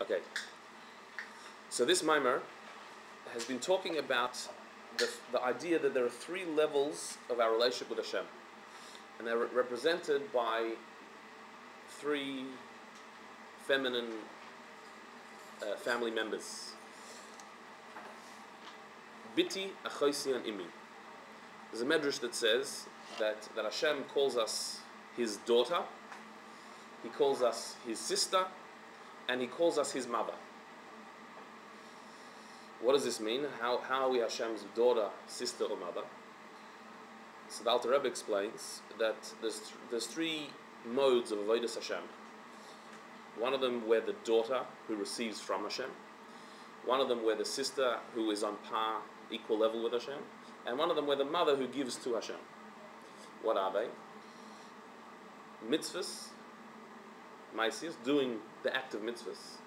Okay, so this mimer has been talking about the idea that there are three levels of our relationship with Hashem, and they're represented by three feminine family members. Biti, Achoisi, and Imi. There's a medrash that says that Hashem calls us His daughter, He calls us His sister, and He calls us His mother. What does this mean? How are we Hashem's daughter, sister, or mother? So the Alter Rebbe explains that there's three modes of avodas Hashem. One of them where the daughter who receives from Hashem, one of them where the sister who is on par, equal level with Hashem, and one of them where the mother who gives to Hashem. What are they? Mitzvahs, Maisius, doing the act of mitzvahs,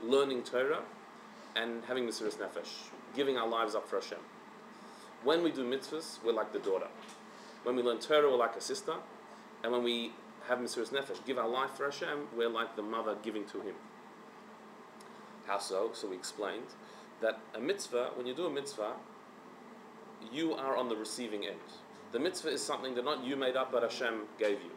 learning Torah, and having Mesiras Nefesh, giving our lives up for Hashem. When we do mitzvahs, we're like the daughter. When we learn Torah, we're like a sister. And when we have Mesiras Nefesh, give our life for Hashem, we're like the mother giving to Him. How so? So we explained that a mitzvah, when you do a mitzvah, you are on the receiving end. The mitzvah is something that not you made up, but Hashem gave you.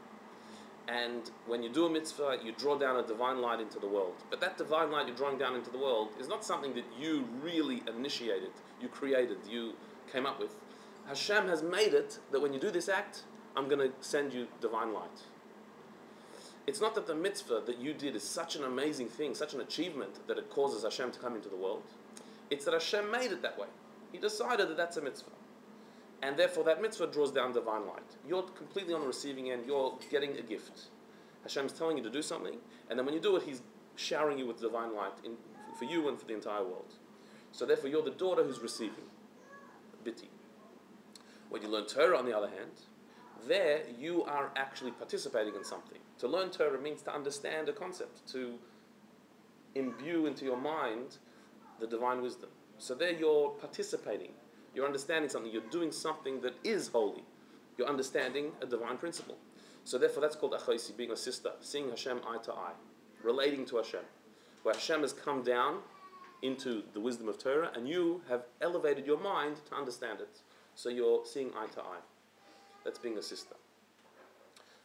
And when you do a mitzvah, you draw down a divine light into the world. But that divine light you're drawing down into the world is not something that you really initiated, you created, you came up with. Hashem has made it that when you do this act, I'm going to send you divine light. It's not that the mitzvah that you did is such an amazing thing, such an achievement, that it causes Hashem to come into the world. It's that Hashem made it that way. He decided that that's a mitzvah. And therefore that mitzvah draws down divine light. You're completely on the receiving end, you're getting a gift. Hashem's telling you to do something, and then when you do it, He's showering you with divine light for you and for the entire world. So therefore you're the daughter who's receiving. Biti. When you learn Torah, on the other hand, there you are actually participating in something. To learn Torah means to understand a concept, to imbue into your mind the divine wisdom. So there you're participating. You're understanding something. You're doing something that is holy. You're understanding a divine principle. So therefore that's called Achoisi, being a sister, seeing Hashem eye to eye, relating to Hashem. Where Hashem has come down into the wisdom of Torah and you have elevated your mind to understand it. So you're seeing eye to eye. That's being a sister.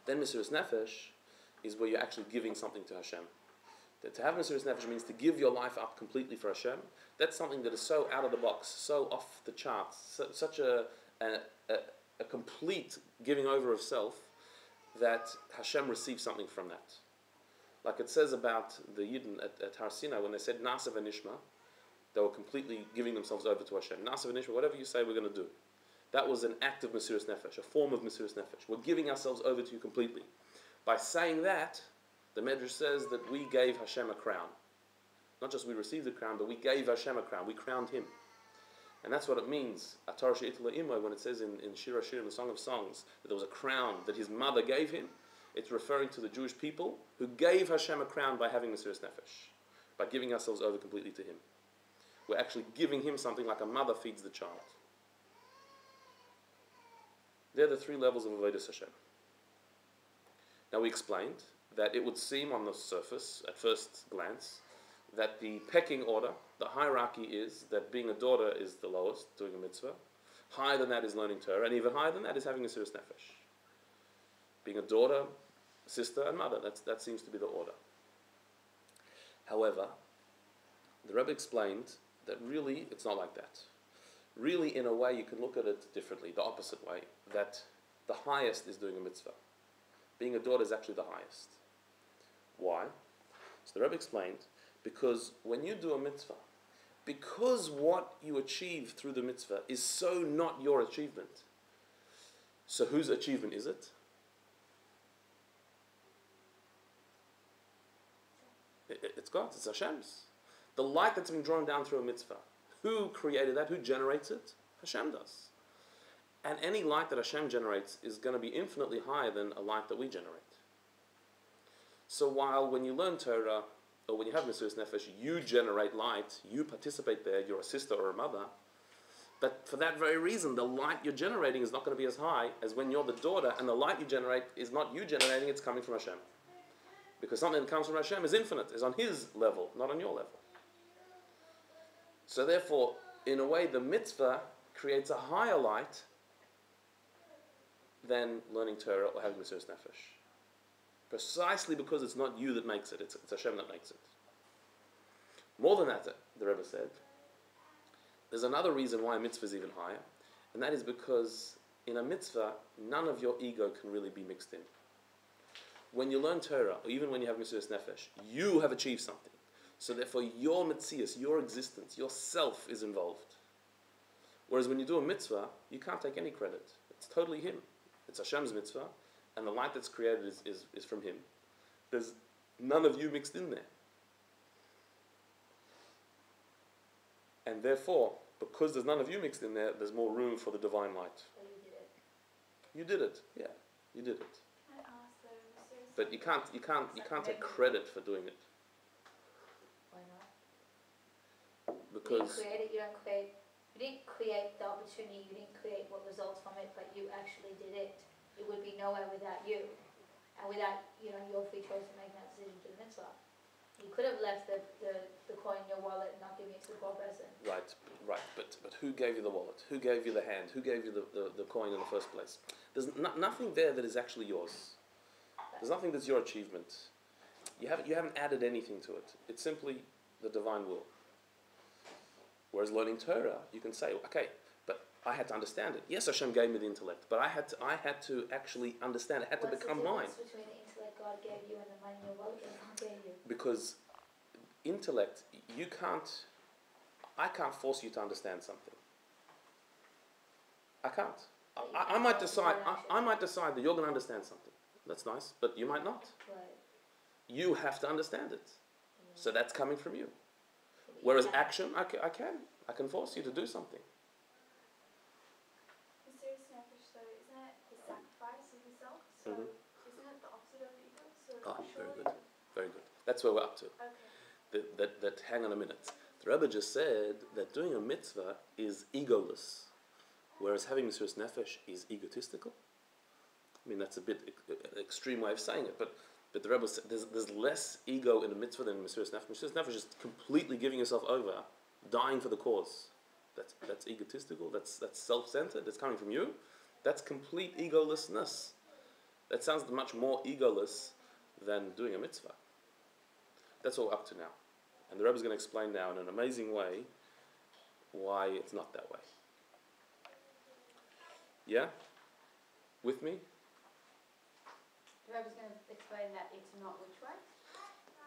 Then Mesiras Nefesh is where you're actually giving something to Hashem. That to have Mesiras Nefesh means to give your life up completely for Hashem. That's something that is so out of the box, so off the charts, such a complete giving over of self that Hashem receives something from that. Like it says about the Yidden at Har Sinai, when they said Nasa v'nishma, they were completely giving themselves over to Hashem. Nasa v'nishma, whatever you say, we're going to do. That was an act of Mesiras Nefesh, a form of Mesiras Nefesh. We're giving ourselves over to you completely. By saying that, the Medrash says that we gave Hashem a crown. Not just we received the crown, but we gave Hashem a crown. We crowned Him. And that's what it means, Atar She'itla Imo, when it says in Shir HaShirim, the Song of Songs, that there was a crown that his mother gave him. It's referring to the Jewish people who gave Hashem a crown by having Mesiras Nefesh, by giving ourselves over completely to Him. We're actually giving Him something like a mother feeds the child. They're the three levels of avodas Hashem. Now we explained that it would seem on the surface, at first glance, that the pecking order, the hierarchy is that being a daughter is the lowest, doing a mitzvah. Higher than that is learning Torah, and even higher than that is having a Mesiras Nefesh. Being a daughter, sister, and mother, that seems to be the order. However, the Rebbe explained that really it's not like that. Really, in a way, you can look at it differently, the opposite way, that the highest is doing a mitzvah. Being a daughter is actually the highest. Why? So the Rebbe explained, because when you do a mitzvah, because what you achieve through the mitzvah is so not your achievement, so whose achievement is it? It's God's, it's Hashem's. The light that's been drawn down through a mitzvah, who created that? Who generates it? Hashem does. And any light that Hashem generates is going to be infinitely higher than a light that we generate. So while when you learn Torah, or when you have Mesiras Nefesh, you generate light, you participate there, you're a sister or a mother, but for that very reason, the light you're generating is not going to be as high as when you're the daughter, and the light you generate is not you generating, it's coming from Hashem. Because something that comes from Hashem is infinite, is on His level, not on your level. So therefore, in a way, the mitzvah creates a higher light than learning Torah or having Mesiras Nefesh. Precisely because it's not you that makes it, it's Hashem that makes it. More than that, the Rebbe said, there's another reason why a mitzvah is even higher, and that is because in a mitzvah, none of your ego can really be mixed in. When you learn Torah, or even when you have Mesiras Nefesh, you have achieved something. So therefore, your metzius, your existence, your self is involved. Whereas when you do a mitzvah, you can't take any credit. It's totally Him. It's Hashem's mitzvah, and the light that's created is from Him. There's none of you mixed in there. And therefore, because there's none of you mixed in there, there's more room for the divine light. So You did it, yeah, you did it. Can I ask though, But you can't take credit for doing it. Why not? Because You didn't create the opportunity, you didn't create what results from it, but you actually did it. It would be nowhere without you. And without, your free choice of making that decision to the mitzvah. You could have left the coin in your wallet and not giving it to the poor person. Right. But who gave you the wallet? Who gave you the hand? Who gave you the coin in the first place? There's nothing there that is actually yours. There's nothing that's your achievement. You haven't added anything to it. It's simply the divine will. Whereas learning Torah, you can say, okay, but I had to understand it. Yes, Hashem gave me the intellect, but I had to actually understand it. It had to become mine. What's the difference between the intellect God gave you and the money your wallet God gave you? Because intellect, I can't force you to understand something. I can't. I might decide that you're going to understand something. That's nice, but you might not. Right. You have to understand it. Yeah. So that's coming from you. Whereas action, I can force you to do something. Mesiras Nefesh, though, isn't it the sacrifice of the self? So isn't it the opposite of ego? So Very good. That's where we're up to. Okay. That hang on a minute. The Rabbi just said that doing a mitzvah is egoless, whereas having Mesiras Nefesh is egotistical. I mean, that's a bit extreme way of saying it, but the Rebbe said there's less ego in a mitzvah than in Mesiras Nefesh. Mesiras Nefesh is completely giving yourself over, dying for the cause. That's egotistical, that's self-centered, that's coming from you. That's complete egolessness. That sounds much more egoless than doing a mitzvah. That's what we're up to now. And the Rebbe is going to explain now in an amazing way why it's not that way. Yeah? With me? The Rebbe's going to explain that it's not which way?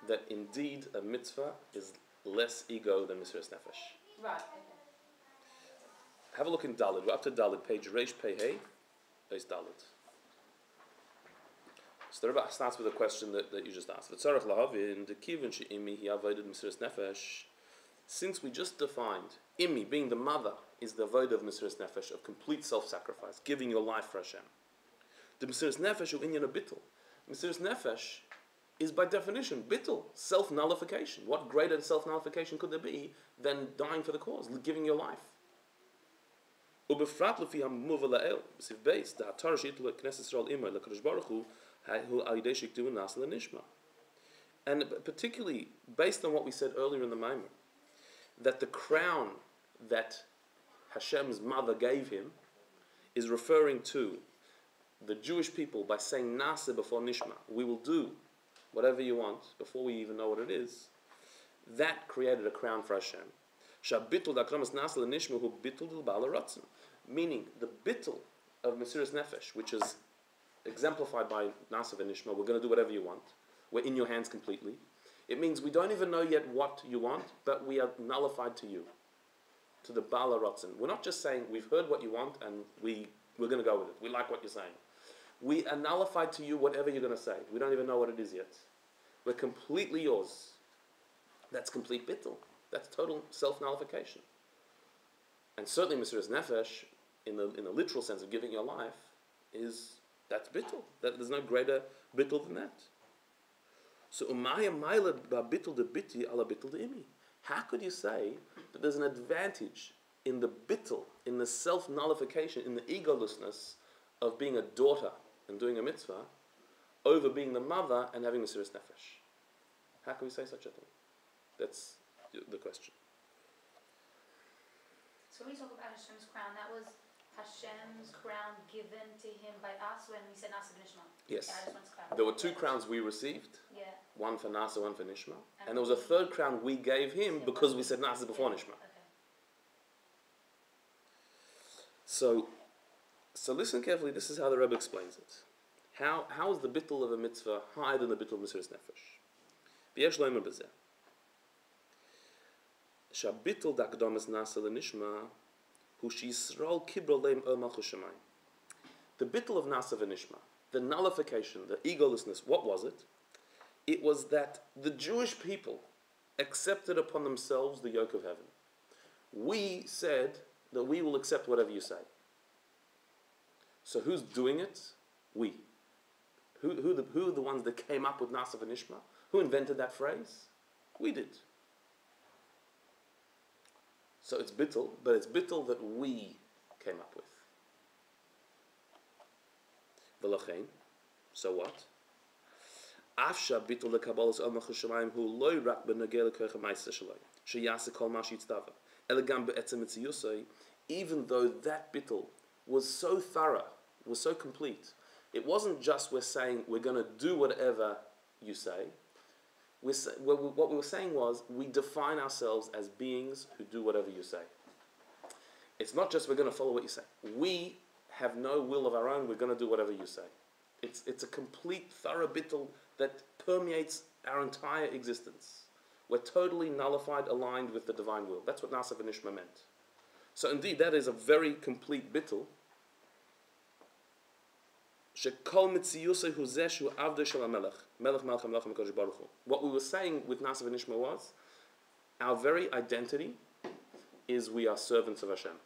That indeed a mitzvah is less ego than Mesiras Nefesh. Right, okay. Have a look in Dalit. We're up to Dalit, page Reish Pei Hey. There's Dalit. So the Rebbe starts with a question that you just asked. V'tzarech lahavin dekivin she'imi hi avodah Mesiras Nefesh. Since we just defined Imi, being the mother, is the avodah of Mesiras Nefesh, of complete self-sacrifice, giving your life for Hashem. The Mesiras Nefesh hu inyan bittul. Mesiras Nefesh is by definition bittul, self-nullification. What greater self-nullification could there be than dying for the cause, giving your life? Ubefrat lefi hamuva la'el, b'siv beis, the hatar she'itlu Knesset Yisrael imay l'kadosh baruch hu al yidei shektuv nas l'nishma. And particularly based on what we said earlier in the Maimon, that the crown that Hashem's mother gave him is referring to the Jewish people by saying Nasa before Nishma. We will do whatever you want before we even know what it is. That created a crown for Hashem. Shabitul dakramas Nasa l'nishma hu bitul dil ba'al haratzon. Meaning the bittul of Mesiras Nefesh, which is exemplified by Nasa v'Nishma, we're going to do whatever you want. We're in your hands completely. It means we don't even know yet what you want, but we are nullified to you, to the Ba'al HaRatzon. We're not just saying we've heard what you want and we're going to go with it. We like what you're saying. We are nullified to you whatever you're going to say. We don't even know what it is yet. We're completely yours. That's complete bittul. That's total self-nullification. And certainly Mesiras Nefesh, in the literal sense of giving your life, that's bittul. There's no greater bittul than that. So umaya maila bittul de biti ala bittul de imi. How could you say that there's an advantage in the bittul, in the self-nullification, in the egolessness of being a daughter and doing a mitzvah, over being the mother and having Mesiras Nefesh. How can we say such a thing? That's the question. So when we talk about Hashem's crown, that was Hashem's crown given to him by us when we said Nasa V'Nishma. Yes. Yeah, I just want to clarify. There were two crowns we received. Yeah. One for Nasa, one for Nishma. And there was a third crown we gave him because we said Nasa before Nishma. Okay. So listen carefully, this is how the Rebbe explains it. How is the bittul of a mitzvah higher than the bittul of Mesiras Nefesh? V'yesh lo emer b'zeh. Shabitul dakdamas nasa l'nishma hu sheYisrael kibro leim el malchus shamayim. The bittul of nasa v'nishma, the nullification, the egolessness, what was it? It was that the Jewish people accepted upon themselves the yoke of heaven. We said that we will accept whatever you say. So who's doing it? We. Who are the ones that came up with Nasa v'Nishma? Who invented that phrase? We did. So it's bittul, but it's bittul that we came up with. V'lachein, so what? Afsha bittul lekabbalas el malchus shamayim hu loy rak b'negei lekoach ha'maaseh shaloi sheyaseh kol ma sheyitztava ela gam be'etzem mitziyusai. Even though that bittul was so thorough, was so complete, it wasn't just we're saying we're going to do whatever you say. What we were saying was we define ourselves as beings who do whatever you say. It's not just we're going to follow what you say. We have no will of our own. We're going to do whatever you say. It's a complete thorough bittul that permeates our entire existence. We're totally nullified, aligned with the divine will. That's what Nasa v'Nishma meant. So indeed, that is a very complete bittul. What we were saying with Nasa v'Nishma was, our very identity is we are servants of Hashem.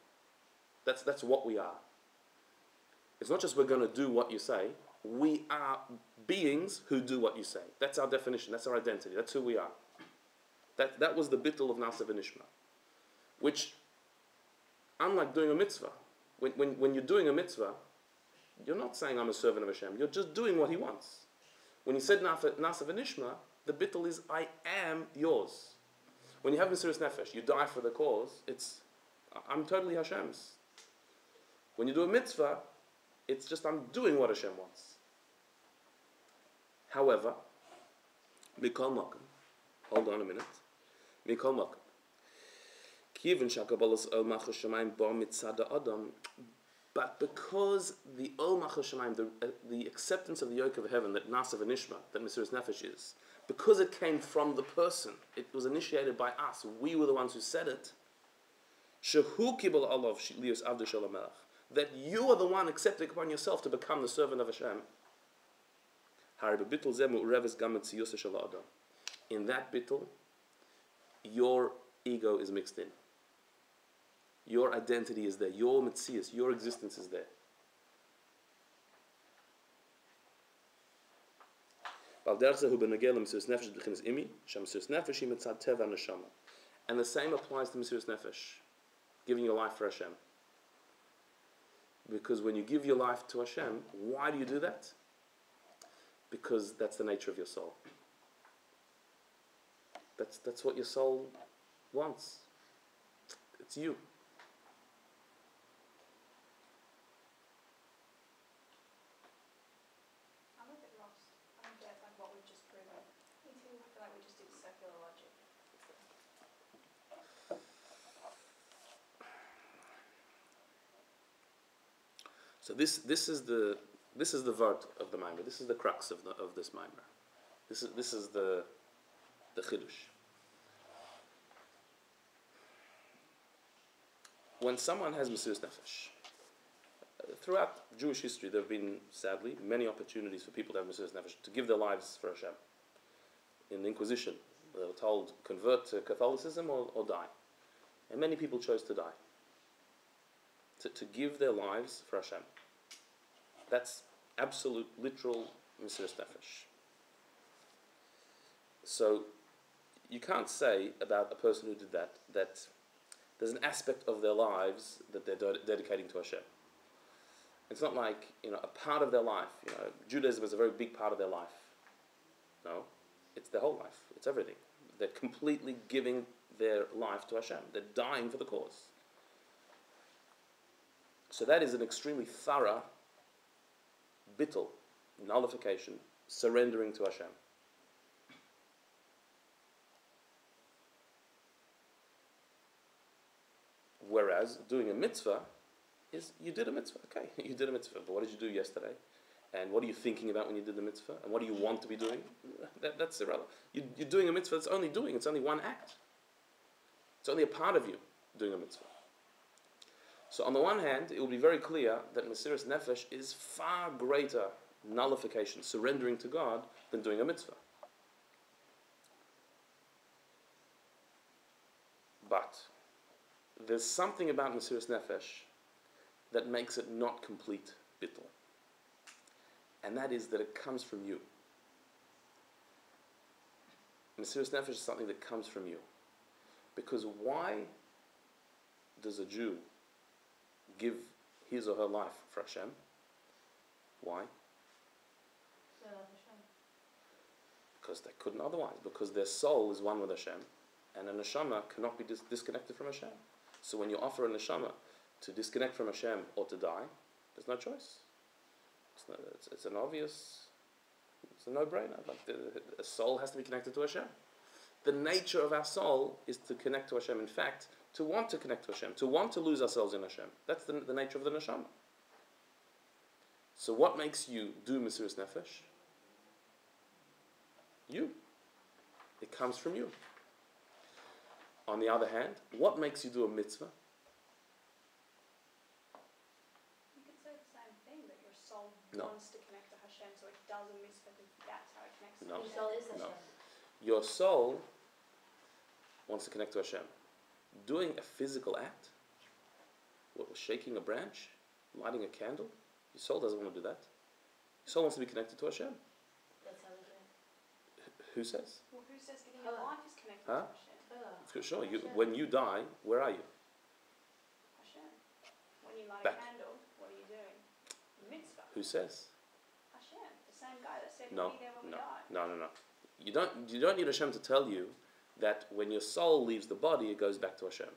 That's what we are. It's not just we're going to do what you say. We are beings who do what you say. That's our definition. That's our identity. That's who we are. That was the bittul of Nasa v'Nishma, which, unlike doing a mitzvah, when you're doing a mitzvah, you're not saying I'm a servant of Hashem. You're just doing what He wants. When you said Nasa v'Nishma, the bittul is I am yours. When you have Mesiras Nefesh, you die for the cause. It's I'm totally Hashem's. When you do a mitzvah, it's just I'm doing what Hashem wants. However, mikol makom. Hold on a minute. Mikol makom. Kivin shakabalas el malchus shamayim ba mitzad adam. But because the ol malchus shamayim, the acceptance of the yoke of heaven, that Nasa v'Nishma, that Mesiras Nefesh is, because it came from the person, it was initiated by us. We were the ones who said it. Shehu kibul alav lios avdei shel hamelech. That you are the one accepting upon yourself to become the servant of Hashem. In that bittul, your ego is mixed in. Your identity is there. Your metzius, your existence is there. And the same applies to Mesiras Nefesh, giving your life for Hashem. Because when you give your life to Hashem, why do you do that? Because that's the nature of your soul. That's what your soul wants. It's you. I'm a bit lost. I don't get what we've just proven. Me too. I feel like we just did circular logic. So this is the vart of the mimer. This is the crux of this mimer. This is the chidush. When someone has Mesiras Nefesh, throughout Jewish history, there have been, sadly, many opportunities for people to have Mesiras Nefesh, to give their lives for Hashem. In the Inquisition, they were told, convert to Catholicism or die. And many people chose to die. To give their lives for Hashem. That's absolute, literal Mesiras Nefesh. So, you can't say about a person who did that there's an aspect of their lives that they're dedicating to Hashem. It's not like, a part of their life. Judaism is a very big part of their life. No, it's their whole life. It's everything. They're completely giving their life to Hashem. They're dying for the cause. So that is an extremely thorough bittul, nullification, surrendering to Hashem. Whereas doing a mitzvah is, you did a mitzvah. Okay, you did a mitzvah, but what did you do yesterday? And what are you thinking about when you did the mitzvah? And what do you want to be doing? That's irrelevant. You're doing a mitzvah, it's only one act. It's only a part of you doing a mitzvah. So on the one hand, it will be very clear that Mesiras Nefesh is far greater nullification, surrendering to God, than doing a mitzvah. But there's something about Mesiras Nefesh that makes it not complete bittul. And that is that it comes from you. Mesiras Nefesh is something that comes from you. Because why does a Jew give his or her life for Hashem? Why? Because they couldn't otherwise. Because their soul is one with Hashem. And a neshama cannot be disconnected from Hashem. So when you offer a neshama to disconnect from Hashem or to die, there's no choice. It's an obvious, it's a no-brainer. Like a soul has to be connected to Hashem. The nature of our soul is to connect to Hashem. In fact, to want to connect to Hashem, to want to lose ourselves in Hashem. That's the nature of the neshama. So what makes you do Mesiras Nefesh? You. It comes from you. On the other hand, what makes you do a mitzvah? You could say the same thing, that your soul No. wants to connect to Hashem, so it does a mitzvah because that's how it connects to No. Your Hashem. soul is No. Hashem. Your soul wants to connect to Hashem. Doing a physical act, what was shaking a branch, lighting a candle, your soul doesn't want to do that. Your soul wants to be connected to Hashem. That's how we do it. Who says? Well, who says getting your life is connected Huh? to Hashem? Oh. Sure. When you die, where are you? Hashem. When you light Back. a candle, what are you doing? Mitzvah. Who says? Hashem, the same guy that said No, we'll be there when we no, die. no. You don't need Hashem to tell you that when your soul leaves the body, it goes back to Hashem.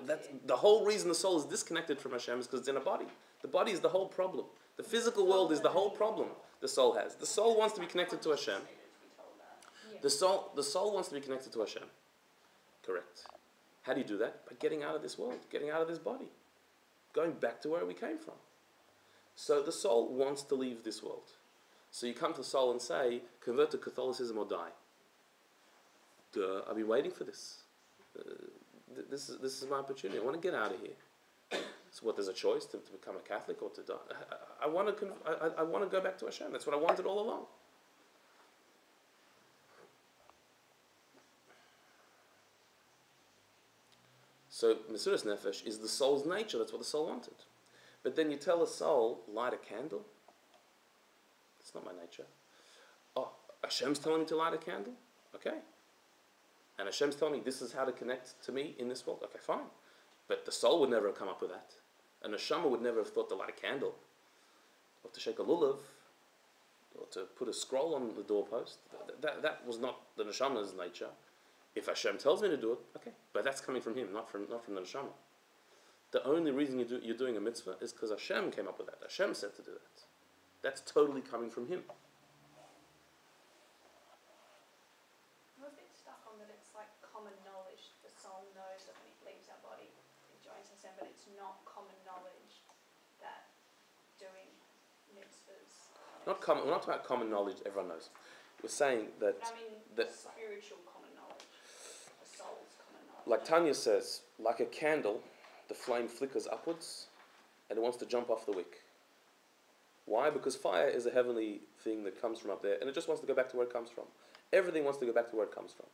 That's the whole reason the soul is disconnected from Hashem is because it's in a body. The body is the whole problem. The physical world is the whole problem the soul has. The soul wants to be connected to Hashem. The soul wants to be connected to Hashem. Correct. How do you do that? By getting out of this world, getting out of this body, going back to where we came from. So the soul wants to leave this world. So you come to the soul and say, convert to Catholicism or die. Duh, I've been waiting for this. This is my opportunity. I want to get out of here. So what, there's a choice to become a Catholic or to die? I want to go back to Hashem. That's what I wanted all along. So Mesiras Nefesh is the soul's nature. That's what the soul wanted. But then you tell the soul, light a candle. It's not my nature. Oh, Hashem's telling me to light a candle? Okay. And Hashem's telling me this is how to connect to me in this world? Okay, fine. But the soul would never have come up with that. And a neshama would never have thought to light a candle, or to shake a lulav, or to put a scroll on the doorpost. That was not the neshama's nature. If Hashem tells me to do it, okay. But that's coming from Him, not from the neshama. The only reason you're doing a mitzvah is because Hashem came up with that. Hashem said to do that. That's totally coming from Him. I'm a bit stuck on that it's like common knowledge. The soul knows that when it leaves our body, it joins Hashem, but it's not common knowledge that doing mitzvahs. We're not talking about common knowledge everyone knows. We're saying that, But I mean, that spiritual common knowledge. The soul's common knowledge. like Tanya says, like a candle, the flame flickers upwards and it wants to jump off the wick. Why? Because fire is a heavenly thing that comes from up there and it just wants to go back to where it comes from. Everything wants to go back to where it comes from.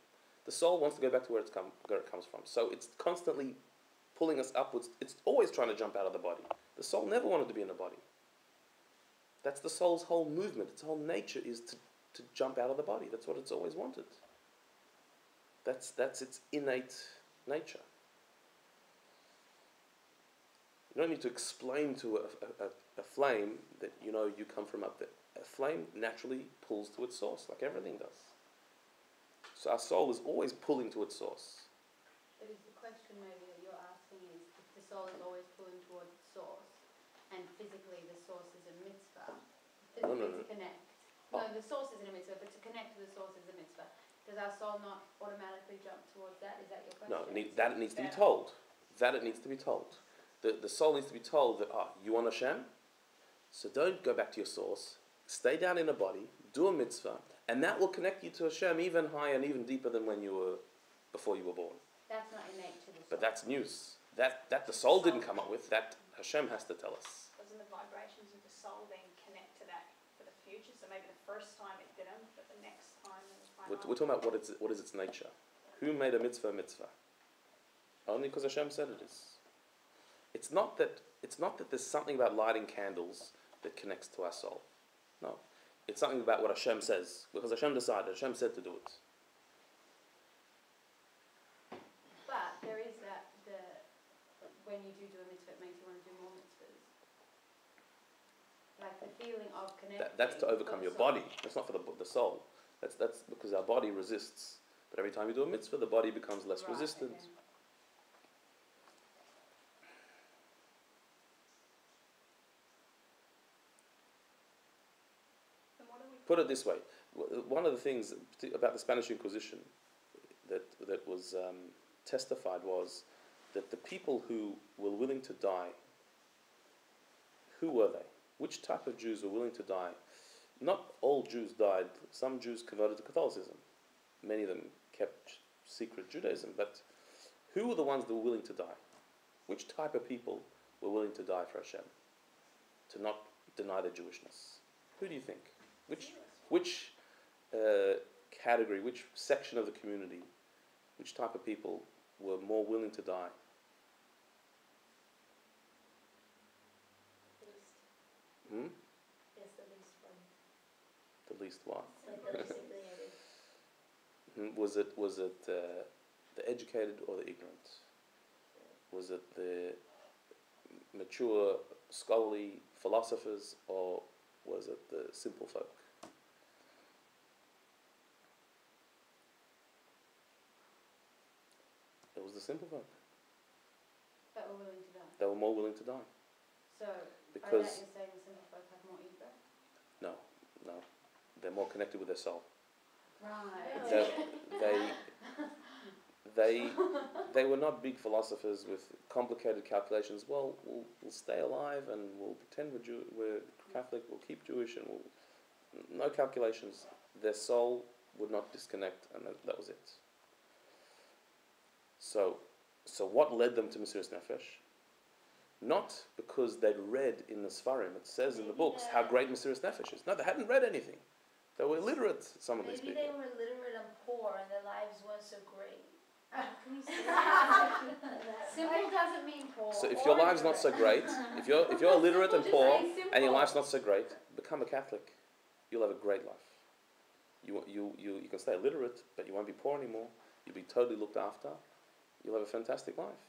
The soul wants to go back to where it comes from. So it's constantly pulling us upwards. It's always trying to jump out of the body. The soul never wanted to be in the body. That's the soul's whole movement. Its whole nature is to jump out of the body. That's what it's always wanted. That's its innate nature. You don't need to explain to a flame that you know you come from up there. A flame naturally pulls to its source, like everything does. So our soul is always pulling to its source. But is the question maybe that you're asking is, if the soul is always pulling towards the source, and physically the source is a mitzvah, physically to connect. No, the source isn't a mitzvah, but to connect to the source is a mitzvah. Does our soul not automatically jump towards that? Is that your question? No, that it needs to be told. That it needs to be told. The soul needs to be told that, you want Hashem? So don't go back to your source. Stay down in a body, do a mitzvah, and that will connect you to Hashem even higher and even deeper than before you were born. That's not innate to the soul. But that's news. That the soul didn't come up with. That Hashem has to tell us. Doesn't the vibrations of the soul then connect to that for the future? So maybe the first time it didn't, but the next time and the time We're talking about what is its nature. Who made a mitzvah a mitzvah? Only because Hashem said it is. It's not that there's something about lighting candles that connects to our soul. No. It's something about what Hashem says. Because Hashem decided, Hashem said to do it. But there is when you do a mitzvah, it makes you want to do more mitzvahs. Like the feeling of connecting. That's to overcome your body. That's not for the soul. That's because our body resists. But every time you do a mitzvah, the body becomes less resistant. Okay. Put it this way, one of the things about the Spanish Inquisition that was testified was that the people who were willing to die, who were they? Which type of Jews were willing to die? Not all Jews died. Some Jews converted to Catholicism. Many of them kept secret Judaism. But who were the ones that were willing to die? Which type of people were willing to die for Hashem? To not deny their Jewishness? Who do you think? Which category, which section of the community, which type of people were more willing to die? Least. Yes, the least one. The least what? Like the least affiliated. Was it the educated or the ignorant? Was it the mature, scholarly philosophers, or was it the simple folk? It was the simple folk. That were willing to die. They were more willing to die. So, because by that you're saying the simple folk have more ego? No, they're more connected with their soul. Right. They were not big philosophers with complicated calculations. Well, we'll stay alive and we'll pretend we're Catholic. We'll keep Jewish and no calculations. Their soul would not disconnect, and that was it. So what led them to Mesiras Nefesh? Not because they'd read in the Sfarim, it says in the books how great Mesiras Nefesh is. No, they hadn't read anything. They were illiterate, some of these people. Maybe they were illiterate and poor and their lives weren't so great. Can you say that? Simple doesn't mean poor. So if your life's not so great, if you're illiterate and poor and your life's not so great, become a Catholic. You'll have a great life. You can stay illiterate, but you won't be poor anymore. You'll be totally looked after. You'll have a fantastic life.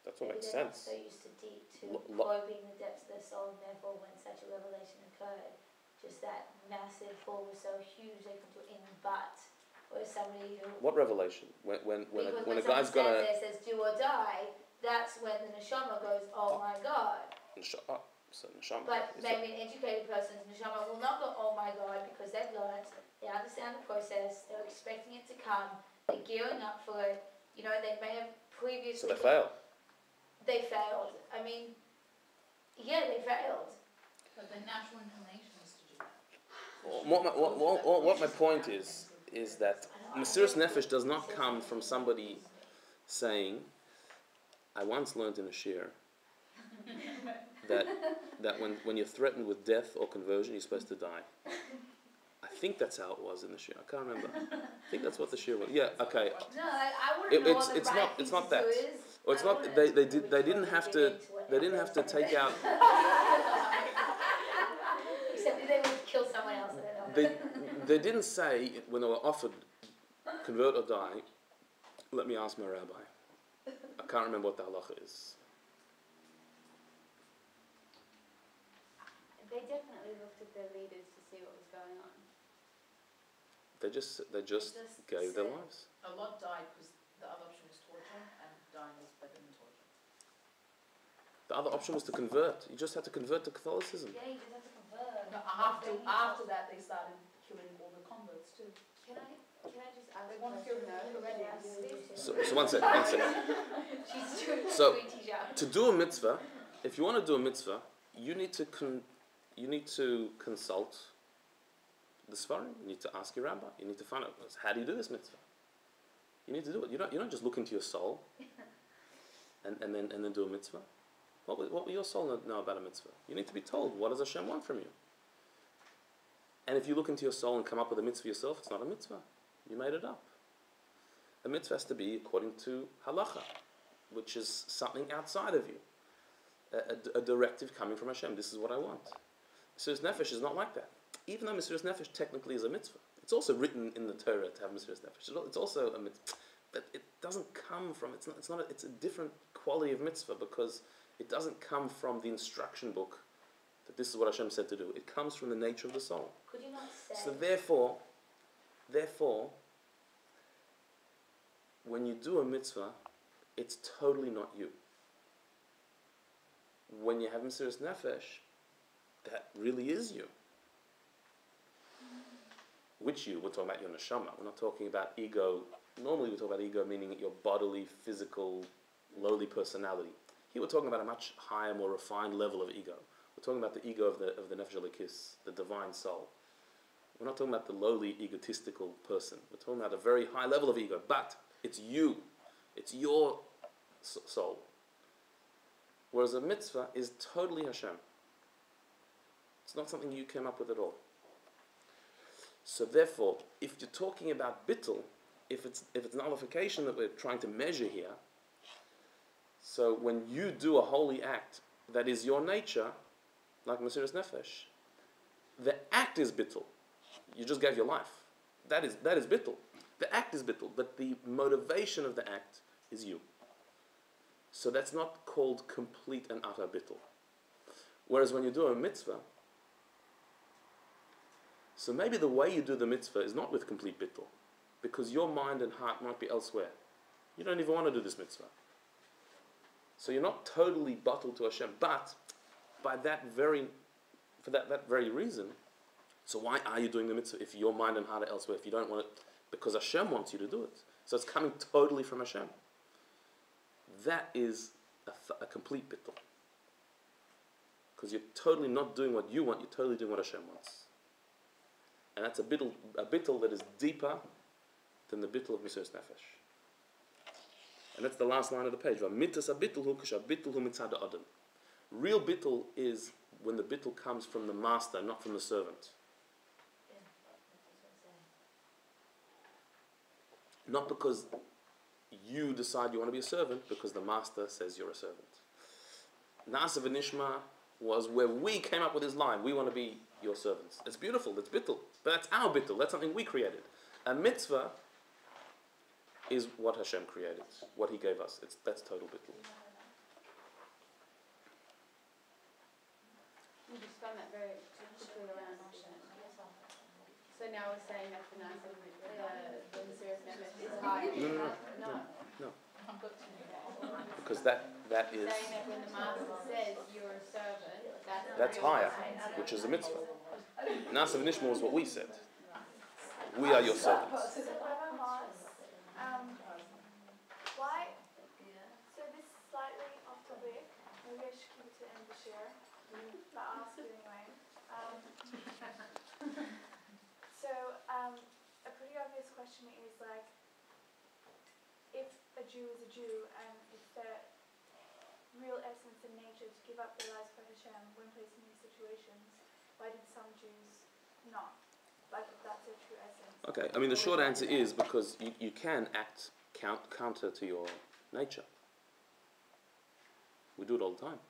That's what makes sense. They're not so used to deep to probing the depths of their soul, and therefore when such a revelation occurred, just that massive fall was so huge they could put in the butt. Or somebody who... What revelation? When a guy's gonna... there says do or die, that's when the neshama goes, oh my God. So neshama. But maybe an educated person's neshama will not go, oh my God, because they've learned, they understand the process, they're expecting it to come, they're gearing up for it. You know, they may have previously... So they fail. They failed. I mean, yeah, they failed. But the natural inclination is to do that. What my point is that Mesiras Nefesh does not come from somebody saying, I once learned in a shir that when you're threatened with death or conversion, you're supposed to die. I think that's how it was in the shir. I can't remember. I think that's what the shir was. Yeah, okay. No, I wouldn't know what the right it's not that. is. Or it's not. They didn't have to take out. Except if they would kill someone else. They didn't say when they were offered convert or die. Let me ask my rabbi. I can't remember what the halacha is. They definitely looked at their leaders to see what was going on. They just gave their lives. A lot died because the other option was torture, and dying was better than torture. The other option was to convert. You just had to convert to Catholicism. Yeah, you just have to convert. No, after that, they started killing all the converts too. Can I just ask They a want to kill question though? the So one second. She's doing So, sweet teacher. To do a mitzvah, if you want to do a mitzvah, you need to consult the Sfarim. You need to ask your rabbi. You need to find out, how do you do this mitzvah? You need to do it. You don't just look into your soul and then do a mitzvah. What will your soul know about a mitzvah? You need to be told, what does Hashem want from you? And if you look into your soul and come up with a mitzvah yourself, it's not a mitzvah. You made it up. A mitzvah has to be according to halacha, which is something outside of you. A directive coming from Hashem. This is what I want. Mesiras Nefesh is not like that. Even though Mesiras Nefesh technically is a mitzvah. It's also written in the Torah to have Mesiras Nefesh. It's also a mitzvah. But it doesn't come from, it's a different quality of mitzvah because it doesn't come from the instruction book that this is what Hashem said to do. It comes from the nature of the soul. Could you not say? So therefore, when you do a mitzvah, it's totally not you. When you have Mesiras Nefesh, that really is you. Which you? We're talking about your neshama. We're not talking about ego. Normally we talk about ego meaning your bodily, physical, lowly personality. Here we're talking about a much higher, more refined level of ego. We're talking about the ego of the Nefesh Elokis, the divine soul. We're not talking about the lowly, egotistical person. We're talking about a very high level of ego. But it's you. It's your soul. Whereas a mitzvah is totally Hashem. It's not something you came up with at all. So therefore, if you're talking about bittul, if it's nullification that we're trying to measure here, so when you do a holy act that is your nature, like Mesiras Nefesh, the act is bittul. You just gave your life. That is bittul. The act is bittul, but the motivation of the act is you. So that's not called complete and utter bittul. Whereas when you do a mitzvah, so maybe the way you do the mitzvah is not with complete bittul, because your mind and heart might be elsewhere. You don't even want to do this mitzvah. So you're not totally bottled to Hashem, but for that very reason, so why are you doing the mitzvah if your mind and heart are elsewhere, if you don't want it? Because Hashem wants you to do it. So it's coming totally from Hashem. That is a complete bittul. Because you're totally not doing what you want, you're totally doing what Hashem wants. And that's a bittul that is deeper than the bittul of Mesiras Nefesh. And that's the last line of the page. Real bittul is when the bittul comes from the master, not from the servant. Not because you decide you want to be a servant, because the master says you're a servant. Na'aseh v'nishma was where we came up with this line. We want to be your servants. It's beautiful. It's bittul. But that's our bittul. That's something we created. A mitzvah is what Hashem created, what He gave us. That's total bittul. You just found that very quickly around. So now we're saying that the Mesiras Nefesh is higher. No. Because that is... Saying that when the master says you're a servant, that's higher, which is a mitzvah. Na'aseh v'nishma was what we said. We are your servants. Why? So this is slightly off topic. Maybe I should keep it to the end of the share. But I'll ask you anyway. So a pretty obvious question is like, if a Jew is a Jew and it's their real essence and nature to give up their lives for Hashem when placed in these situations, why did some Jews not? Like if that's their true essence. Okay, I mean the short answer is because you can act counter to your nature. We do it all the time.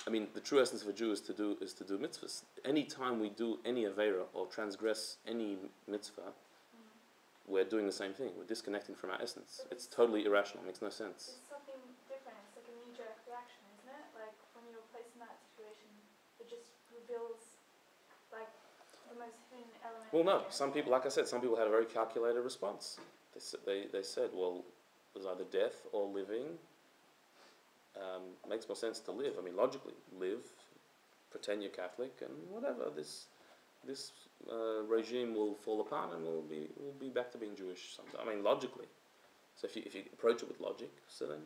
I mean, the true essence of a Jew is to do mitzvahs. Any time we do any aveira or transgress any mitzvah, we're doing the same thing. We're disconnecting from our essence. It's totally irrational. It makes no sense. It's something different. It's like a knee-jerk reaction, isn't it? Like when you're placed in that situation, it just reveals like the most hidden element. Well, no. in it. Some people, like I said, some people had a very calculated response. They said, well, there's either death or living. Makes more sense to live. I mean, logically, live, pretend you're Catholic, and whatever. This regime will fall apart, and we'll be back to being Jewish sometime. I mean, logically. So if you approach it with logic, so then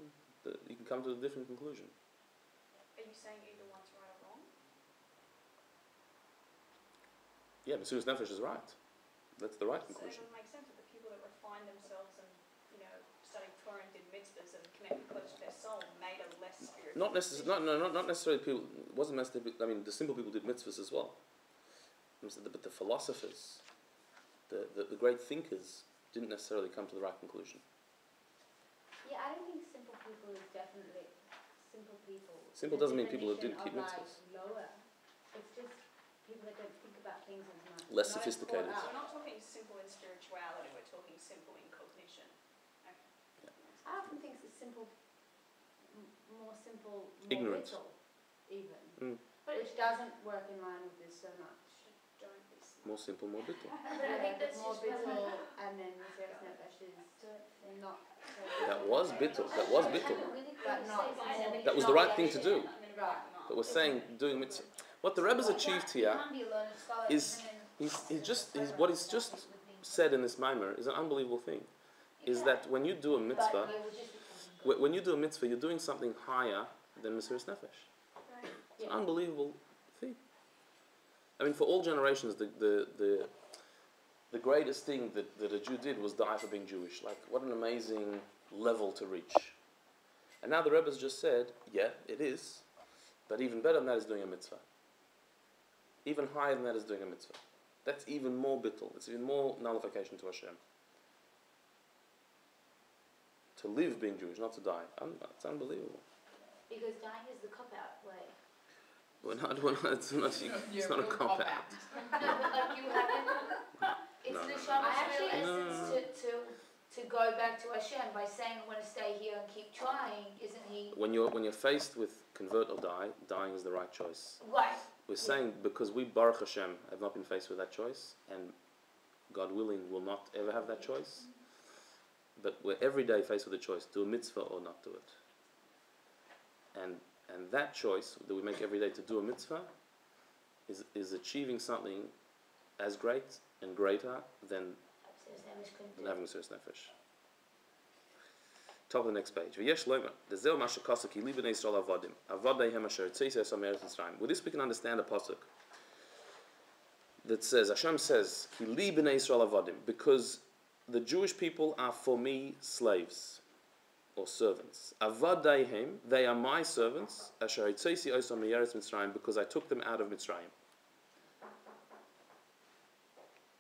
you can come to a different conclusion. Are you saying either one's right or wrong? Yeah, Mesiras Nefesh is right. That's the right So it conclusion. would make sense that the people that refine themselves and, studied Torah and did mitzvahs and connected close to their soul made a less spiritual Not necessarily. Not necessarily people. It wasn't necessarily. I mean, the simple people did mitzvahs as well. But the philosophers, the great thinkers, didn't necessarily come to the right conclusion. Yeah, I don't think simple people is definitely simple people. Simple The doesn't mean people who definition didn't keep of, like, mitzvahs. lower. It's just people that don't think about things as much. Less Not as sophisticated. thought So out. we're not talking simple in spirituality, we're talking simple in cognition. Okay. Yeah. I often think it's simple, more simple, more Ignorance. little, even. Mm. Which doesn't work in line with this so much. Don't be smart. More simple, more bittul. But I think that's more just what bittul, and then Mesiras Nefesh is not so That was bittul. That was bittul. But not more. That was the right thing to do. Right. But we're saying doing mitzvah. What the Rebbe's achieved here is he's what he's just said in this mimer is an unbelievable thing. Is that when you do a mitzvah, when you do a mitzvah, you're doing something higher than Mesiras Nefesh. It's an unbelievable thing. I mean, for all generations, the greatest thing that a Jew did was die for being Jewish. Like, what an amazing level to reach. And now the Rebbe's just said, yeah, it is, but even better than that is doing a mitzvah. Even higher than that is doing a mitzvah. That's even more bittul. It's even more nullification to Hashem. To live being Jewish, not to die. It's unbelievable. Because dying is the cop-out way. It's not a cop out. No, but like you haven't. It's No, the no, Shabbos no. real No. essence to go back to Hashem by saying, I'm going to stay here and keep trying, isn't he? When you're faced with convert or die, dying is the right choice. Right. We're saying because we, Baruch Hashem, have not been faced with that choice, and God willing will not ever have that choice, but we're every day faced with a choice, do a mitzvah or not do it. And that choice that we make every day to do a mitzvah is achieving something as great and greater than having Mesiras Nefesh. Top of the next page. V'yesh loimer. D'zeu ma shekasa ki li b'nei Yisrael avadim. Avadeihem asher tzeises ha'meretz Mitzrayim. With this we can understand a pasuk that says, Hashem says, ki li b'nei Yisrael avadim, because the Jewish people are for me slaves or servants. Avadeihem, they are my servants, asher tzeises ha'meretz Mitzrayim, because I took them out of Mitzrayim.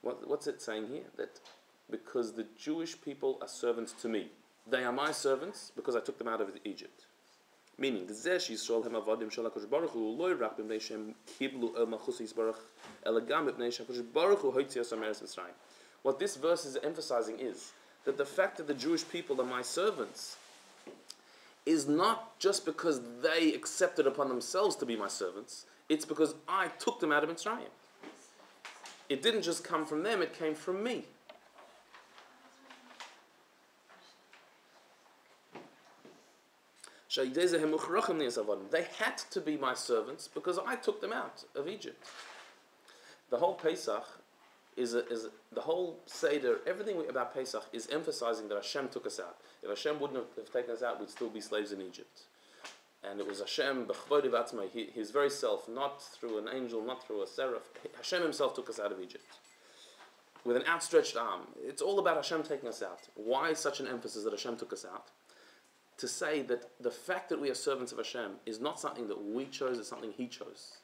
What's it saying here? That because the Jewish people are servants to me. They are my servants because I took them out of Egypt. Meaning, what this verse is emphasizing is that the fact that the Jewish people are my servants is not just because they accepted upon themselves to be my servants, it's because I took them out of Mitzrayim. It didn't just come from them, it came from me. They had to be my servants because I took them out of Egypt. The whole Pesach is the whole Seder, everything about Pesach is emphasizing that Hashem took us out. If Hashem wouldn't have taken us out, we'd still be slaves in Egypt. And it was Hashem, his very self, not through an angel, not through a seraph. Hashem himself took us out of Egypt with an outstretched arm. It's all about Hashem taking us out. Why such an emphasis that Hashem took us out? To say that the fact that we are servants of Hashem is not something that we chose, it's something He chose.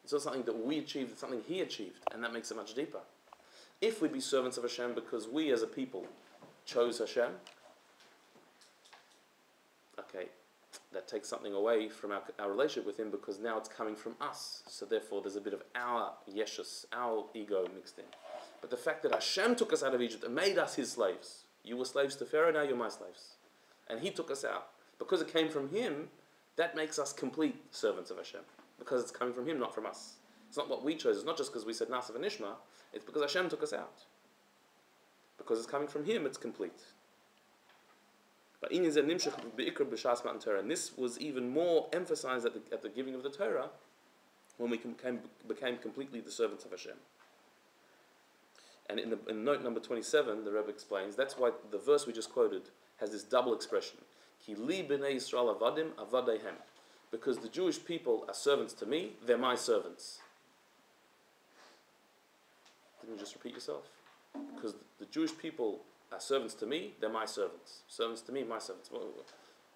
It's not something that we achieved, it's something He achieved, and that makes it much deeper. If we be servants of Hashem because we as a people chose Hashem, okay, that takes something away from our relationship with Him because now it's coming from us. So therefore there's a bit of our yeshus, our ego mixed in. But the fact that Hashem took us out of Egypt and made us His slaves. You were slaves to Pharaoh, now you're my slaves. And He took us out. Because it came from Him, that makes us complete servants of Hashem. Because it's coming from Him, not from us. It's not what we chose. It's not just because we said Nasa v'Nishma. It's because Hashem took us out. Because it's coming from Him, it's complete. And this was even more emphasized at the giving of the Torah, when we became completely the servants of Hashem. And in note number 27, the Rebbe explains, that's why the verse we just quoted has this double expression. Ki li b'nei Yisrael avadim avadeihem. Because the Jewish people are servants to me, they're my servants. Didn't you just repeat yourself? Because the Jewish people are servants to me, they're my servants. Servants to me, my servants.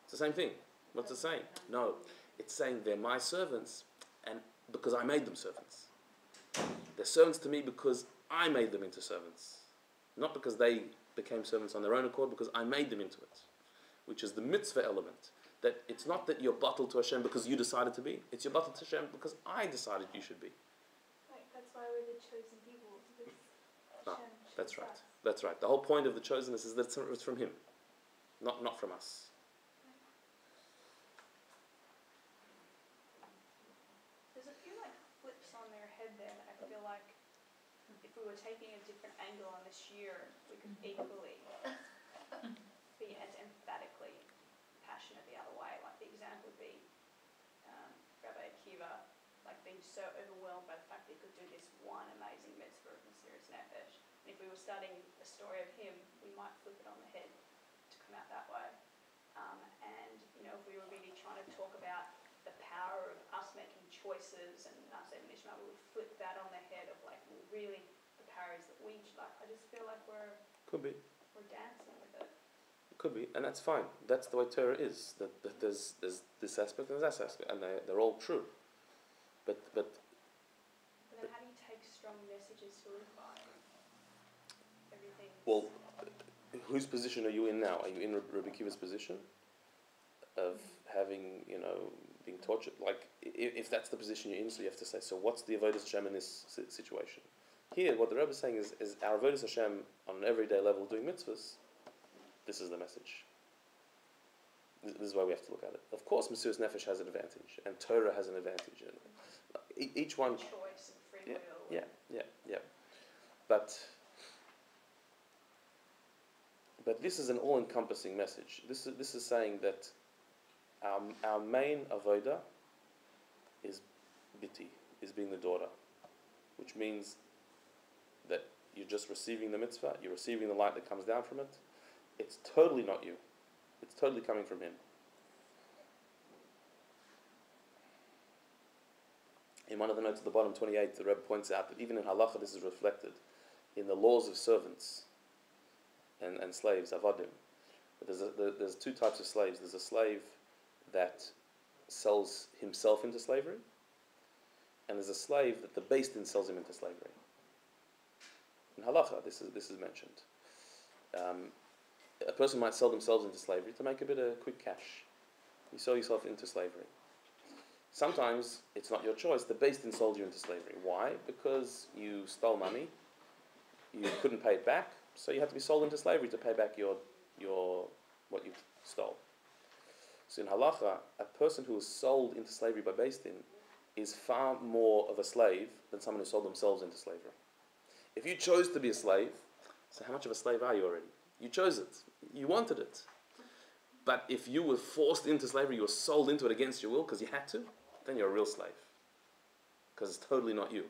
It's the same thing. What's it saying? No, it's saying they're my servants, and because I made them servants. They're servants to me because I made them into servants. Not because they became servants on their own accord, because I made them into it. Which is the mitzvah element. That it's not that you're bottled to Hashem because you decided to be. It's you're bottled to Hashem because I decided you should be. Like, that's why we're the chosen people. Because Hashem That's chose right. us. That's right. The whole point of the chosenness is that it's from Him, not from us. There's a few like flips on their head there that I feel like if we were taking a different angle on this year, we could equally be as emphatically passionate the other way. Like the example would be Rabbi Akiva, like being so overwhelmed by the fact that he could do this one amazing mitzvah of Mesiras Nefesh. And if we were studying the story of him, we might flip it on the head to come out that way. And you know, if we were really trying to talk about the power of us making choices and us and Nishma, we would flip that on the head of like, well, really the power is that we like. I just feel like we're dancing with it. Could be, and that's fine. That's the way Torah is. That there's this aspect and there's that aspect, and they're all true. But then how do you take strong messages to live by? Everything. Well, whose position are you in now? Are you in Rabbi Akiva's position of having, being tortured? Like, if that's the position you're in, so you have to say, so what's the avodas Hashem in this situation? Here, what the Rebbe is saying is our avodas Hashem on an everyday level doing mitzvahs. This is the message. This is why we have to look at it. Of course, Mesiras Nefesh has an advantage, and Torah has an advantage. And each one. Choice and free will. Yeah. But this is an all-encompassing message. This is saying that our main avoda is biti, is being the daughter, which means that you're just receiving the mitzvah, you're receiving the light that comes down from it. It's totally not you. It's totally coming from Him. In one of the notes at the bottom, 28, the Rebbe points out that even in halacha this is reflected in the laws of servants and slaves, avadim. But there's two types of slaves. There's a slave that sells himself into slavery, and there's a slave that the Beis Din sells him into slavery. In halacha, this is mentioned. A person might sell themselves into slavery to make a bit of quick cash. You sell yourself into slavery. Sometimes it's not your choice. The Beis Din sold you into slavery. Why? Because you stole money, you couldn't pay it back, so you had to be sold into slavery to pay back your what you stole. So in halacha, a person who is sold into slavery by Beis Din is far more of a slave than someone who sold themselves into slavery. If you chose to be a slave, so how much of a slave are you already? You chose it. You wanted it. But if you were forced into slavery, you were sold into it against your will because you had to, then you're a real slave. Because it's totally not you.